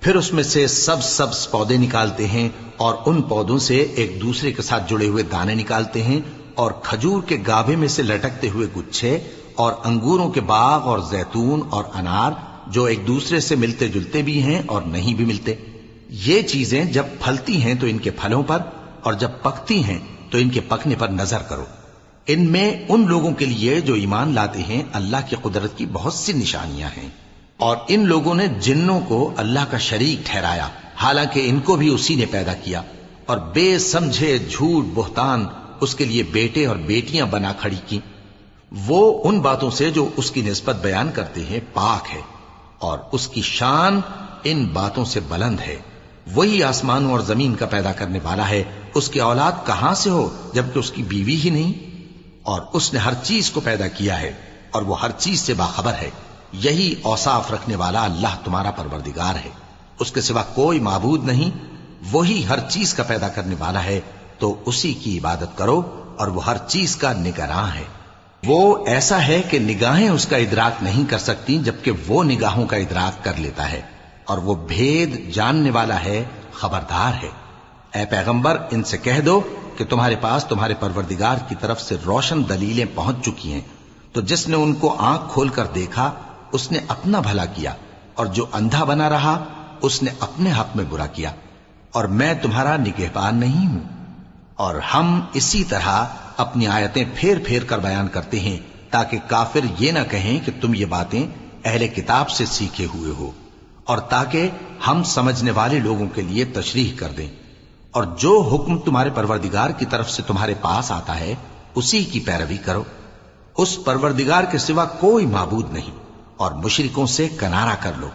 پھر اس میں سے سبز پودے نکالتے ہیں، اور ان پودوں سے ایک دوسرے کے ساتھ جڑے ہوئے دانے نکالتے ہیں، اور کھجور کے گابھے میں سے لٹکتے ہوئے گچھے، اور انگوروں کے باغ اور زیتون اور انار جو ایک دوسرے سے ملتے جلتے بھی ہیں اور نہیں بھی ملتے۔ یہ چیزیں جب پھلتی ہیں تو ان کے پھلوں پر، اور جب پکتی ہیں تو ان کے پکنے پر نظر کرو۔ ان میں ان لوگوں کے لیے جو ایمان لاتے ہیں اللہ کی قدرت کی بہت سی نشانیاں ہیں۔ اور ان لوگوں نے جنوں کو اللہ کا شریک ٹھہرایا، حالانکہ ان کو بھی اسی نے پیدا کیا، اور بے سمجھے جھوٹ بہتان اس کے لیے بیٹے اور بیٹیاں بنا کھڑی کی۔ وہ ان باتوں سے جو اس کی نسبت بیان کرتے ہیں پاک ہے، اور اس کی شان ان باتوں سے بلند ہے۔ وہی آسمانوں اور زمین کا پیدا کرنے والا ہے، اس کی اولاد کہاں سے ہو جبکہ اس کی بیوی ہی نہیں؟ اور اس نے ہر چیز کو پیدا کیا ہے اور وہ ہر چیز سے باخبر ہے۔ یہی اوصاف رکھنے والا اللہ تمہارا پروردگار ہے، اس کے سوا کوئی معبود نہیں۔ وہی ہر چیز کا پیدا کرنے والا ہے، تو اسی کی عبادت کرو اور وہ ہر چیز کا نگراں ہے۔ وہ ایسا ہے کہ نگاہیں اس کا ادراک نہیں کر سکتی، جبکہ وہ نگاہوں کا ادراک کر لیتا ہے، اور وہ بھید جاننے والا ہے، خبردار ہے۔ اے پیغمبر، ان سے کہہ دو کہ تمہارے پاس تمہارے پروردگار کی طرف سے روشن دلیلیں پہنچ چکی ہیں، تو جس نے ان کو آنکھ کھول کر دیکھا اس نے اپنا بھلا کیا، اور جو اندھا بنا رہا اس نے اپنے حق میں برا کیا، اور میں تمہارا نگہبان نہیں ہوں۔ اور ہم اسی طرح اپنی آیتیں پھیر پھیر کر بیان کرتے ہیں تاکہ کافر یہ نہ کہیں کہ تم یہ باتیں اہل کتاب سے سیکھے ہوئے ہو، اور تاکہ ہم سمجھنے والے لوگوں کے لیے تشریح کر دیں۔ اور جو حکم تمہارے پروردگار کی طرف سے تمہارے پاس آتا ہے اسی کی پیروی کرو، اس پروردگار کے سوا کوئی معبود نہیں، اور مشرکوں سے کنارہ کر لو،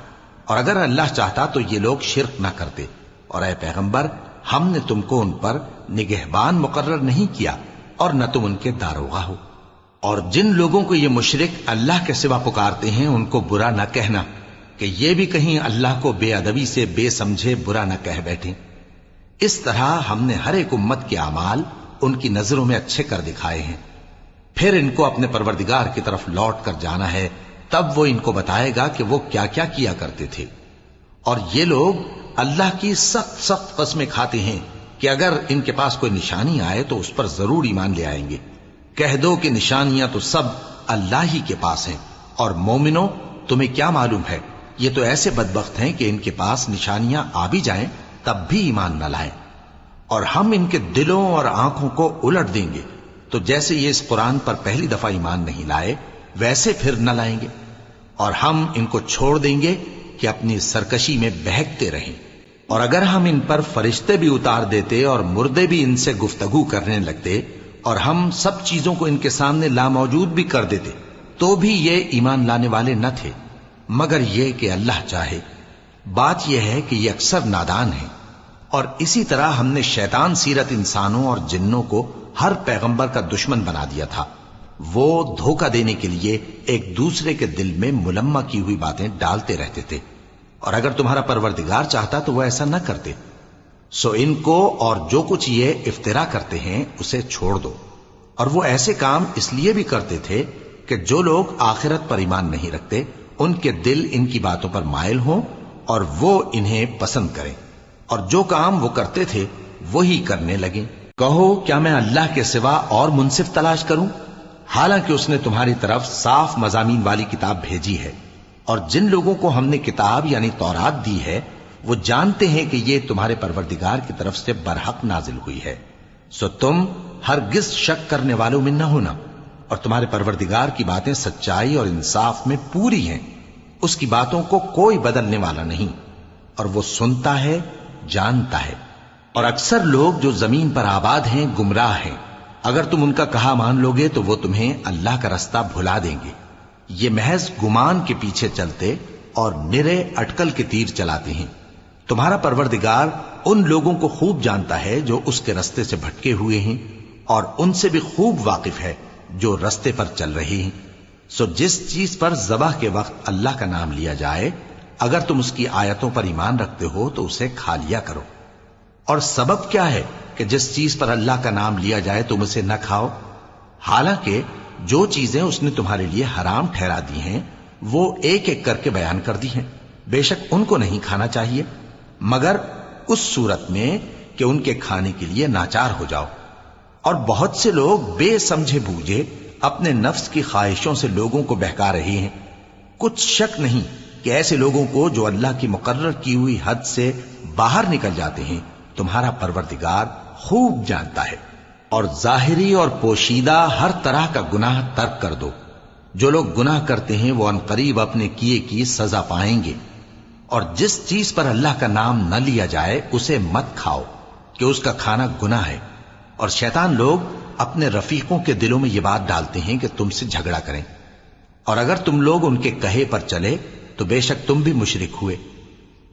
اور اگر اللہ چاہتا تو یہ لوگ شرک نہ کرتے۔ اور اے پیغمبر، ہم نے تم کو ان پر نگہبان مقرر نہیں کیا، اور نہ تم ان کے داروغہ ہو۔ اور جن لوگوں کو یہ مشرک اللہ کے سوا پکارتے ہیں ان کو برا نہ کہنا کہ یہ بھی کہیں اللہ کو بے ادبی سے بے سمجھے برا نہ کہہ بیٹھیں۔ اس طرح ہم نے ہر ایک امت کے اعمال ان کی نظروں میں اچھے کر دکھائے ہیں، پھر ان کو اپنے پروردگار کی طرف لوٹ کر جانا ہے، تب وہ ان کو بتائے گا کہ وہ کیا کیا کیا کرتے تھے۔ اور یہ لوگ اللہ کی سخت سخت قسمیں کھاتے ہیں کہ اگر ان کے پاس کوئی نشانی آئے تو اس پر ضرور ایمان لے آئیں گے۔ کہہ دو کہ نشانیاں تو سب اللہ ہی کے پاس ہیں، اور مومنوں تمہیں کیا معلوم ہے، یہ تو ایسے بدبخت ہیں کہ ان کے پاس نشانیاں آ بھی جائیں تب بھی ایمان نہ لائیں، اور ہم ان کے دلوں اور آنکھوں کو الٹ دیں گے، تو جیسے یہ اس قرآن پر پہلی دفعہ ایمان نہیں لائے ویسے پھر نہ لائیں گے، اور ہم ان کو چھوڑ دیں گے کہ اپنی سرکشی میں بہکتے رہیں۔ اور اگر ہم ان پر فرشتے بھی اتار دیتے اور مردے بھی ان سے گفتگو کرنے لگتے، اور ہم سب چیزوں کو ان کے سامنے لاموجود بھی کر دیتے، تو بھی یہ ایمان لانے والے نہ تھے، مگر یہ کہ اللہ چاہے۔ بات یہ ہے کہ یہ اکثر نادان ہیں۔ اور اسی طرح ہم نے شیطان سیرت انسانوں اور جنوں کو ہر پیغمبر کا دشمن بنا دیا تھا، وہ دھوکہ دینے کے لیے ایک دوسرے کے دل میں ملمہ کی ہوئی باتیں ڈالتے رہتے تھے، اور اگر تمہارا پروردگار چاہتا تو وہ ایسا نہ کرتے۔ سو ان کو اور جو کچھ یہ افطرا کرتے ہیں اسے چھوڑ دو۔ اور وہ ایسے کام اس لیے بھی کرتے تھے کہ جو لوگ آخرت پر ایمان نہیں رکھتے ان کے دل ان کی باتوں پر مائل ہوں اور وہ انہیں پسند کریں، اور جو کام وہ کرتے تھے وہی کرنے لگیں۔ کہو کیا میں اللہ کے سوا اور منصف تلاش کروں، حالانکہ اس نے تمہاری طرف صاف مضامین والی کتاب بھیجی ہے، اور جن لوگوں کو ہم نے کتاب یعنی تورات دی ہے وہ جانتے ہیں کہ یہ تمہارے پروردگار کی طرف سے برحق نازل ہوئی ہے، سو تم ہرگز شک کرنے والوں میں نہ ہونا، اور تمہارے پروردگار کی باتیں سچائی اور انصاف میں پوری ہیں، اس کی باتوں کو کوئی بدلنے والا نہیں، اور وہ سنتا ہے، جانتا ہے۔ اور اکثر لوگ جو زمین پر آباد ہیں گمراہ ہیں، اگر تم ان کا کہا مان لوگے تو وہ تمہیں اللہ کا رستہ بھلا دیں گے۔ یہ محض گمان کے پیچھے چلتے اور نرے اٹکل کے تیر چلاتے ہیں۔ تمہارا پروردگار ان لوگوں کو خوب جانتا ہے جو اس کے رستے سے بھٹکے ہوئے ہیں، اور ان سے بھی خوب واقف ہے جو رستے پر چل رہے ہیں۔ سو جس چیز پر ذبح کے وقت اللہ کا نام لیا جائے، اگر تم اس کی آیتوں پر ایمان رکھتے ہو تو اسے کھا لیا کرو۔ اور سبب کیا ہے کہ جس چیز پر اللہ کا نام لیا جائے تم اسے نہ کھاؤ، حالانکہ جو چیزیں اس نے تمہارے لیے حرام ٹھہرا دی ہیں وہ ایک ایک کر کے بیان کر دی ہیں، بے شک ان کو نہیں کھانا چاہیے مگر اس صورت میں کہ ان کے کھانے کے لیے ناچار ہو جاؤ۔ اور بہت سے لوگ بے سمجھے بوجھے اپنے نفس کی خواہشوں سے لوگوں کو بہکا رہے ہیں۔ کچھ شک نہیں کہ ایسے لوگوں کو جو اللہ کی مقرر کی ہوئی حد سے باہر نکل جاتے ہیں تمہارا پروردگار خوب جانتا ہے۔ اور ظاہری اور پوشیدہ ہر طرح کا گناہ ترک کر دو۔ جو لوگ گناہ کرتے ہیں وہ عنقریب اپنے کیے کی سزا پائیں گے۔ اور جس چیز پر اللہ کا نام نہ لیا جائے اسے مت کھاؤ کہ اس کا کھانا گناہ ہے۔ اور شیطان لوگ اپنے رفیقوں کے دلوں میں یہ بات ڈالتے ہیں کہ تم سے جھگڑا کریں، اور اگر تم لوگ ان کے کہے پر چلے تو بے شک تم بھی مشرک ہوئے۔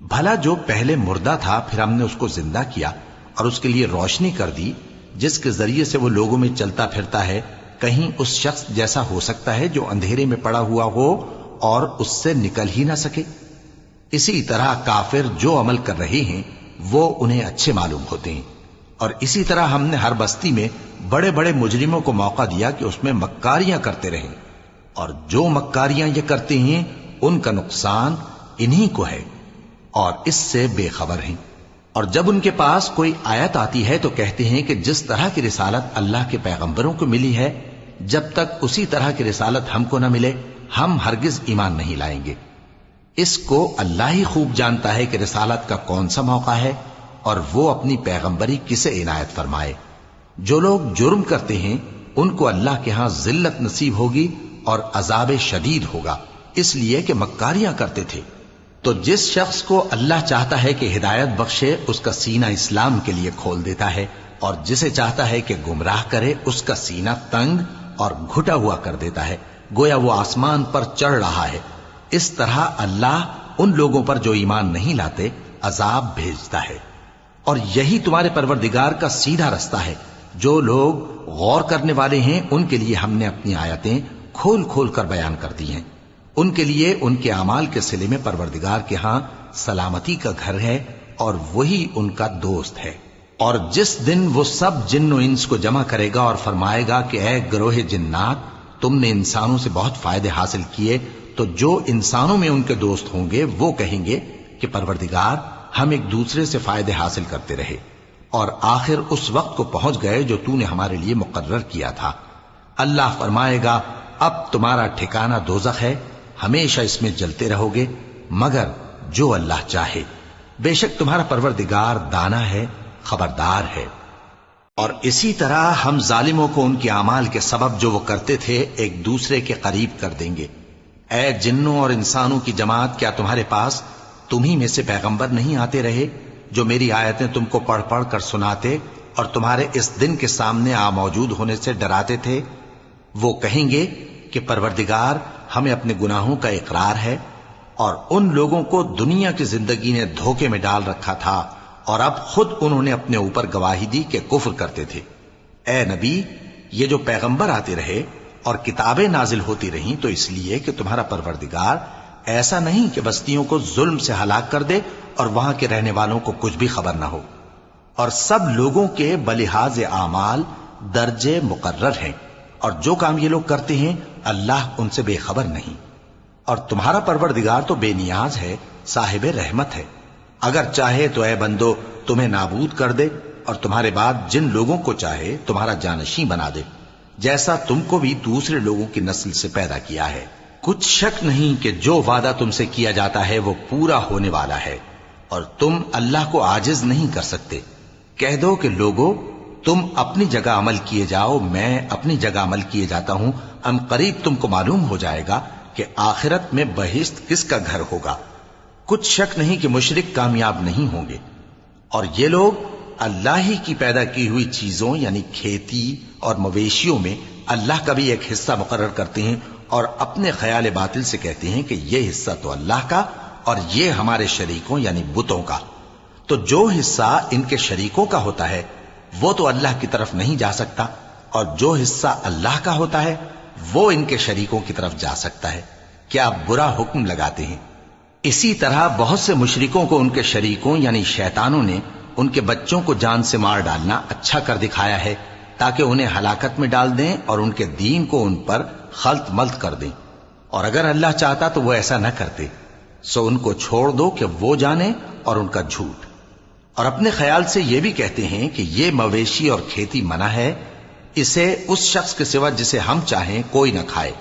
بھلا جو پہلے مردہ تھا پھر ہم نے اس کو زندہ کیا اور اس کے لیے روشنی کر دی جس کے ذریعے سے وہ لوگوں میں چلتا پھرتا ہے، کہیں اس شخص جیسا ہو سکتا ہے جو اندھیرے میں پڑا ہوا ہو اور اس سے نکل ہی نہ سکے؟ اسی طرح کافر جو عمل کر رہے ہیں وہ انہیں اچھے معلوم ہوتے ہیں، اور اسی طرح ہم نے ہر بستی میں بڑے بڑے مجرموں کو موقع دیا کہ اس میں مکاریاں کرتے رہیں، اور جو مکاریاں یہ کرتے ہیں ان کا نقصان انہی کو ہے اور اس سے بے خبر ہیں۔ اور جب ان کے پاس کوئی آیت آتی ہے تو کہتے ہیں کہ جس طرح کی رسالت اللہ کے پیغمبروں کو ملی ہے، جب تک اسی طرح کی رسالت ہم کو نہ ملے ہم ہرگز ایمان نہیں لائیں گے۔ اس کو اللہ ہی خوب جانتا ہے کہ رسالت کا کون سا موقع ہے اور وہ اپنی پیغمبری کسے عنایت فرمائے۔ جو لوگ جرم کرتے ہیں ان کو اللہ کے ہاں ذلت نصیب ہوگی اور عذاب شدید ہوگا، اس لیے کہ مکاریاں کرتے تھے۔ تو جس شخص کو اللہ چاہتا ہے کہ ہدایت بخشے اس کا سینہ اسلام کے لیے کھول دیتا ہے، اور جسے چاہتا ہے کہ گمراہ کرے اس کا سینہ تنگ اور گھٹا ہوا کر دیتا ہے، گویا وہ آسمان پر چڑھ رہا ہے۔ اس طرح اللہ ان لوگوں پر جو ایمان نہیں لاتے عذاب بھیجتا ہے۔ اور یہی تمہارے پروردگار کا سیدھا رستہ ہے۔ جو لوگ غور کرنے والے ہیں ان کے لیے ہم نے اپنی آیتیں کھول کھول کر بیان کر دی ہیں۔ ان کے لیے ان کے اعمال کے صلے میں پروردگار کے ہاں سلامتی کا گھر ہے اور وہی ان کا دوست ہے۔ اور جس دن وہ سب جن و انس کو جمع کرے گا اور فرمائے گا کہ اے گروہ جنات، تم نے انسانوں سے بہت فائدے حاصل کیے، تو جو انسانوں میں ان کے دوست ہوں گے وہ کہیں گے کہ پروردگار ہم ایک دوسرے سے فائدے حاصل کرتے رہے اور آخر اس وقت کو پہنچ گئے جو تو نے ہمارے لیے مقرر کیا تھا۔ اللہ فرمائے گا اب تمہارا ٹھکانہ دوزخ ہے، ہمیشہ اس میں جلتے رہو گے مگر جو اللہ چاہے، بے شک تمہارا پروردگار دانا ہے، خبردار ہے۔ اور اسی طرح ہم ظالموں کو ان کے اعمال کے سبب جو وہ کرتے تھے ایک دوسرے کے قریب کر دیں گے۔ اے جنوں اور انسانوں کی جماعت، کیا تمہارے پاس تمہیں میں سے پیغمبر نہیں آتے رہے جو میری آیتیں تم کو پڑھ پڑھ کر سناتے اور تمہارے اس دن کے سامنے موجود ہونے سے ڈراتے تھے؟ وہ کہیں گے کہ پروردگار ہمیں اپنے گناہوں کا اقرار ہے، اور ان لوگوں کو دنیا کی زندگی نے دھوکے میں ڈال رکھا تھا اور اب خود انہوں نے اپنے اوپر گواہی دی کہ کفر کرتے تھے۔ اے نبی، یہ جو پیغمبر آتے رہے اور کتابیں نازل ہوتی رہیں تو اس لیے کہ تمہارا پروردگار ایسا نہیں کہ بستیوں کو ظلم سے ہلاک کر دے اور وہاں کے رہنے والوں کو کچھ بھی خبر نہ ہو، اور سب لوگوں کے بلحاظ اعمال درجے مقرر ہیں، اور جو کام یہ لوگ کرتے ہیں اللہ ان سے بے خبر نہیں۔ اور تمہارا پروردگار تو بے نیاز ہے، صاحب رحمت ہے، اگر چاہے تو اے بندو تمہیں نابود کر دے اور تمہارے بعد جن لوگوں کو چاہے تمہارا جانشین بنا دے، جیسا تم کو بھی دوسرے لوگوں کی نسل سے پیدا کیا ہے۔ کچھ شک نہیں کہ جو وعدہ تم سے کیا جاتا ہے وہ پورا ہونے والا ہے، اور تم اللہ کو عاجز نہیں کر سکتے۔ کہہ دو کہ لوگو تم اپنی جگہ عمل کیے جاؤ، میں اپنی جگہ عمل کیے جاتا ہوں، ان قریب تم کو معلوم ہو جائے گا کہ آخرت میں بہشت کس کا گھر ہوگا۔ کچھ شک نہیں کہ مشرک کامیاب نہیں ہوں گے۔ اور یہ لوگ اللہ ہی کی پیدا کی ہوئی چیزوں یعنی کھیتی اور مویشیوں میں اللہ کا بھی ایک حصہ مقرر کرتے ہیں، اور اپنے خیال باطل سے کہتے ہیں کہ یہ حصہ تو اللہ کا اور یہ ہمارے شریکوں یعنی بتوں کا۔ تو جو حصہ ان کے شریکوں کا ہوتا ہے وہ تو اللہ کی طرف نہیں جا سکتا، اور جو حصہ اللہ کا ہوتا ہے وہ ان کے شریکوں کی طرف جا سکتا ہے۔ کیا برا حکم لگاتے ہیں؟ اسی طرح بہت سے مشرکوں کو ان کے شریکوں یعنی شیطانوں نے ان کے بچوں کو جان سے مار ڈالنا اچھا کر دکھایا ہے تاکہ انہیں ہلاکت میں ڈال دیں اور ان کے دین کو ان پر خلط ملط کر دیں، اور اگر اللہ چاہتا تو وہ ایسا نہ کرتے۔ سو ان کو چھوڑ دو کہ وہ جانے اور ان کا جھوٹ۔ اور اپنے خیال سے یہ بھی کہتے ہیں کہ یہ مویشی اور کھیتی منع ہے، اسے اس شخص کے سوا جسے ہم چاہیں کوئی نہ کھائے،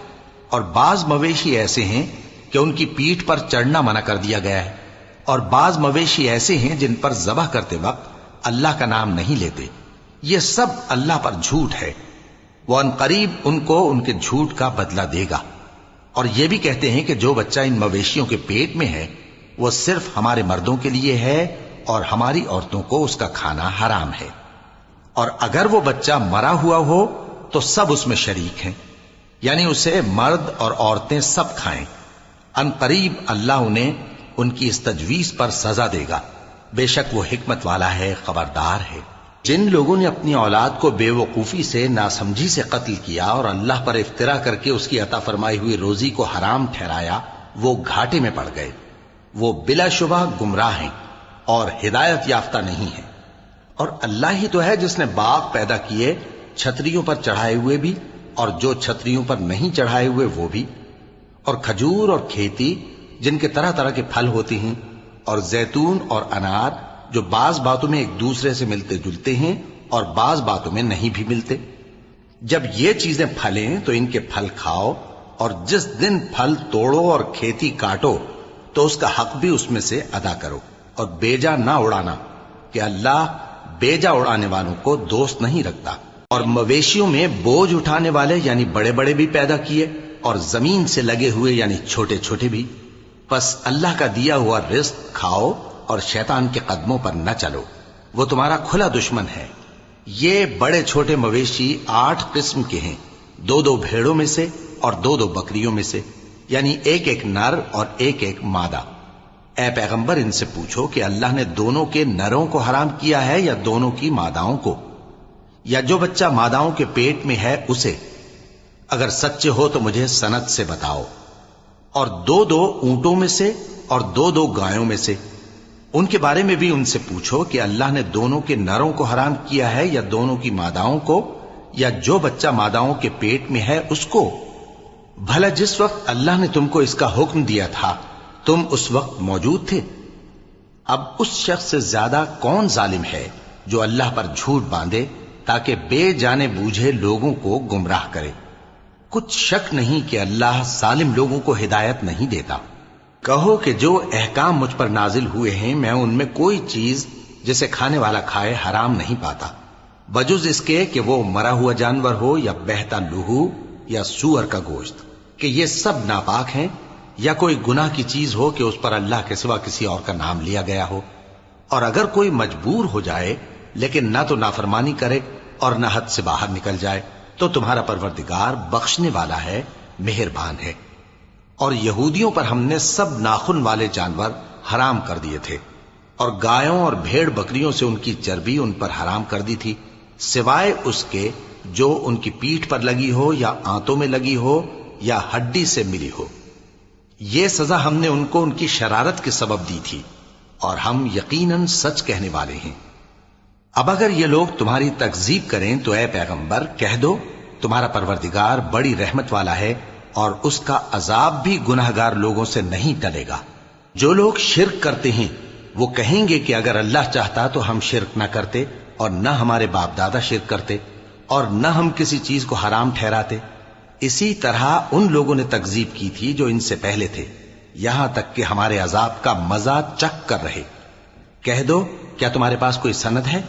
اور بعض مویشی ایسے ہیں کہ ان کی پیٹھ پر چڑھنا منع کر دیا گیا ہے، اور بعض مویشی ایسے ہیں جن پر ذبح کرتے وقت اللہ کا نام نہیں لیتے۔ یہ سب اللہ پر جھوٹ ہے، وہ ان قریب ان کو ان کے جھوٹ کا بدلہ دے گا۔ اور یہ بھی کہتے ہیں کہ جو بچہ ان مویشیوں کے پیٹ میں ہے وہ صرف ہمارے مردوں کے لیے ہے اور ہماری عورتوں کو اس کا کھانا حرام ہے، اور اگر وہ بچہ مرا ہوا ہو تو سب اس میں شریک ہیں، یعنی اسے مرد اور عورتیں سب کھائیں۔ ان قریب اللہ انہیں ان کی اس تجویز پر سزا دے گا، بے شک وہ حکمت والا ہے، خبردار ہے۔ جن لوگوں نے اپنی اولاد کو بے وقوفی سے ناسمجھی سے قتل کیا اور اللہ پر افترا کر کے اس کی عطا فرمائی ہوئی روزی کو حرام ٹھہرایا، وہ گھاٹے میں پڑ گئے، وہ بلا شبہ گمراہ ہیں اور ہدایت یافتہ نہیں ہیں۔ اور اللہ ہی تو ہے جس نے باغ پیدا کیے چھتریوں پر چڑھائے ہوئے بھی اور جو چھتریوں پر نہیں چڑھائے ہوئے وہ بھی، اور کھجور اور کھیتی جن کے طرح طرح کے پھل ہوتے ہیں، اور زیتون اور انار جو بعض باتوں میں ایک دوسرے سے ملتے جلتے ہیں اور بعض باتوں میں نہیں بھی ملتے۔ جب یہ چیزیں پھلیں تو ان کے پھل کھاؤ، اور جس دن پھل توڑو اور کھیتی کاٹو تو اس کا حق بھی اس میں سے ادا کرو، اور بیجا نہ اڑانا کہ اللہ بیجا اڑانے والوں کو دوست نہیں رکھتا۔ اور مویشیوں میں بوجھ اٹھانے والے یعنی بڑے بڑے بھی پیدا کیے، اور زمین سے لگے ہوئے یعنی چھوٹے چھوٹے بھی۔ پس اللہ کا دیا ہوا رزق کھاؤ اور شیطان کے قدموں پر نہ چلو، وہ تمہارا کھلا دشمن ہے۔ یہ بڑے چھوٹے مویشی 8 قسم کے ہیں، 2 بھیڑوں میں سے اور 2 بکریوں میں سے، یعنی ایک نر اور ایک مادہ۔ اے پیغمبر ان سے پوچھو کہ اللہ نے دونوں کے نروں کو حرام کیا ہے یا دونوں کی ماداؤں کو، یا جو بچہ ماداؤں کے پیٹ میں ہے اسے؟ اگر سچے ہو تو مجھے سند سے بتاؤ۔ اور 2 اونٹوں میں سے اور 2 گایوں میں سے، ان کے بارے میں بھی ان سے پوچھو کہ اللہ نے دونوں کے نروں کو حرام کیا ہے یا دونوں کی ماداؤں کو، یا جو بچہ ماداؤں کے پیٹ میں ہے اس کو؟ بھلا جس وقت اللہ نے تم کو اس کا حکم دیا تھا تم اس وقت موجود تھے؟ اب اس شخص سے زیادہ کون ظالم ہے جو اللہ پر جھوٹ باندھے تاکہ بے جانے بوجھے لوگوں کو گمراہ کرے؟ کچھ شک نہیں کہ اللہ ظالم لوگوں کو ہدایت نہیں دیتا۔ کہو کہ جو احکام مجھ پر نازل ہوئے ہیں میں ان میں کوئی چیز جسے کھانے والا کھائے حرام نہیں پاتا، بجز اس کے کہ وہ مرا ہوا جانور ہو یا بہتا لہو یا سور کا گوشت، کہ یہ سب ناپاک ہیں، یا کوئی گناہ کی چیز ہو کہ اس پر اللہ کے سوا کسی اور کا نام لیا گیا ہو۔ اور اگر کوئی مجبور ہو جائے لیکن نہ تو نافرمانی کرے اور نہ حد سے باہر نکل جائے تو تمہارا پروردگار بخشنے والا ہے، مہربان ہے۔ اور یہودیوں پر ہم نے سب ناخن والے جانور حرام کر دیے تھے، اور گایوں اور بھیڑ بکریوں سے ان کی چربی ان پر حرام کر دی تھی، سوائے اس کے جو ان کی پیٹھ پر لگی ہو یا آنتوں میں لگی ہو یا ہڈی سے ملی ہو۔ یہ سزا ہم نے ان کو ان کی شرارت کے سبب دی تھی، اور ہم یقیناً سچ کہنے والے ہیں۔ اب اگر یہ لوگ تمہاری تکذیب کریں تو اے پیغمبر کہہ دو تمہارا پروردگار بڑی رحمت والا ہے، اور اس کا عذاب بھی گناہگار لوگوں سے نہیں ٹلے گا۔ جو لوگ شرک کرتے ہیں وہ کہیں گے کہ اگر اللہ چاہتا تو ہم شرک نہ کرتے، اور نہ ہمارے باپ دادا شرک کرتے، اور نہ ہم کسی چیز کو حرام ٹھہراتے۔ اسی طرح ان لوگوں نے تکذیب کی تھی جو ان سے پہلے تھے، یہاں تک کہ ہمارے عذاب کا مزہ چکھ کر رہے۔ کہہ دو کیا تمہارے پاس کوئی سند ہے؟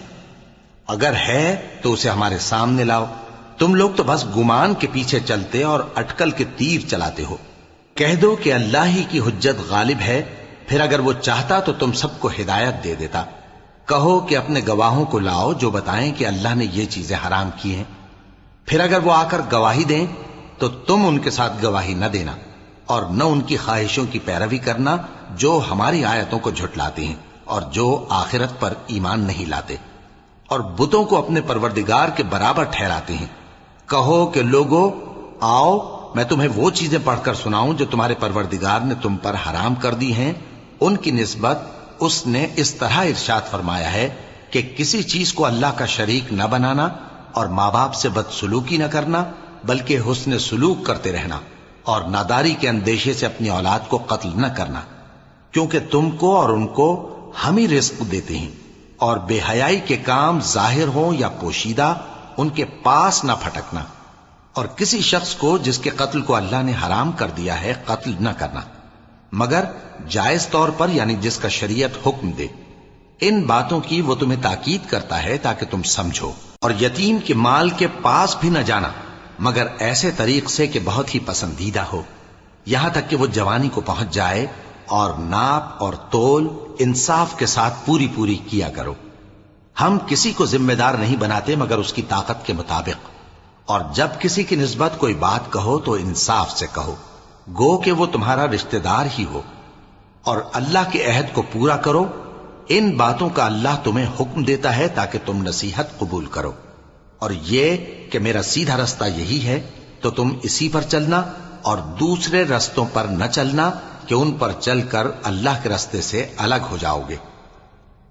اگر ہے تو اسے ہمارے سامنے لاؤ۔ تم لوگ تو بس گمان کے پیچھے چلتے اور اٹکل کے تیر چلاتے ہو۔ کہہ دو کہ اللہ ہی کی حجت غالب ہے، پھر اگر وہ چاہتا تو تم سب کو ہدایت دے دیتا۔ کہو کہ اپنے گواہوں کو لاؤ جو بتائیں کہ اللہ نے یہ چیزیں حرام کی ہیں، پھر اگر وہ آ کر گواہی دیں تو تم ان کے ساتھ گواہی نہ دینا، اور نہ ان کی خواہشوں کی پیروی کرنا جو ہماری آیتوں کو جھٹلاتے ہیں اور جو آخرت پر ایمان نہیں لاتے، اور بتوں کو اپنے پروردگار کے برابر ٹھہراتے ہیں۔ کہو کہ لوگو آؤ میں تمہیں وہ چیزیں پڑھ کر سناؤں جو تمہارے پروردگار نے تم پر حرام کر دی ہیں۔ ان کی نسبت اس نے اس طرح ارشاد فرمایا ہے کہ کسی چیز کو اللہ کا شریک نہ بنانا، اور ماں باپ سے بدسلوکی نہ کرنا، بلکہ حسن سلوک کرتے رہنا، اور ناداری کے اندیشے سے اپنی اولاد کو قتل نہ کرنا، کیونکہ تم کو اور ان کو ہم ہی رزق دیتے ہیں۔ اور بے حیائی کے کام ظاہر ہوں یا پوشیدہ ان کے پاس نہ پھٹکنا، اور کسی شخص کو جس کے قتل کو اللہ نے حرام کر دیا ہے قتل نہ کرنا، مگر جائز طور پر یعنی جس کا شریعت حکم دے۔ ان باتوں کی وہ تمہیں تاکید کرتا ہے تاکہ تم سمجھو۔ اور یتیم کے مال کے پاس بھی نہ جانا مگر ایسے طریق سے کہ بہت ہی پسندیدہ ہو، یہاں تک کہ وہ جوانی کو پہنچ جائے، اور ناپ اور تول انصاف کے ساتھ پوری پوری کیا کرو۔ ہم کسی کو ذمہ دار نہیں بناتے مگر اس کی طاقت کے مطابق، اور جب کسی کی نسبت کوئی بات کہو تو انصاف سے کہو، گو کہ وہ تمہارا رشتہ دار ہی ہو، اور اللہ کے عہد کو پورا کرو۔ ان باتوں کا اللہ تمہیں حکم دیتا ہے تاکہ تم نصیحت قبول کرو، اور یہ کہ میرا سیدھا رستہ یہی ہے تو تم اسی پر چلنا، اور دوسرے رستوں پر نہ چلنا کہ ان پر چل کر اللہ کے رستے سے الگ ہو جاؤ گے۔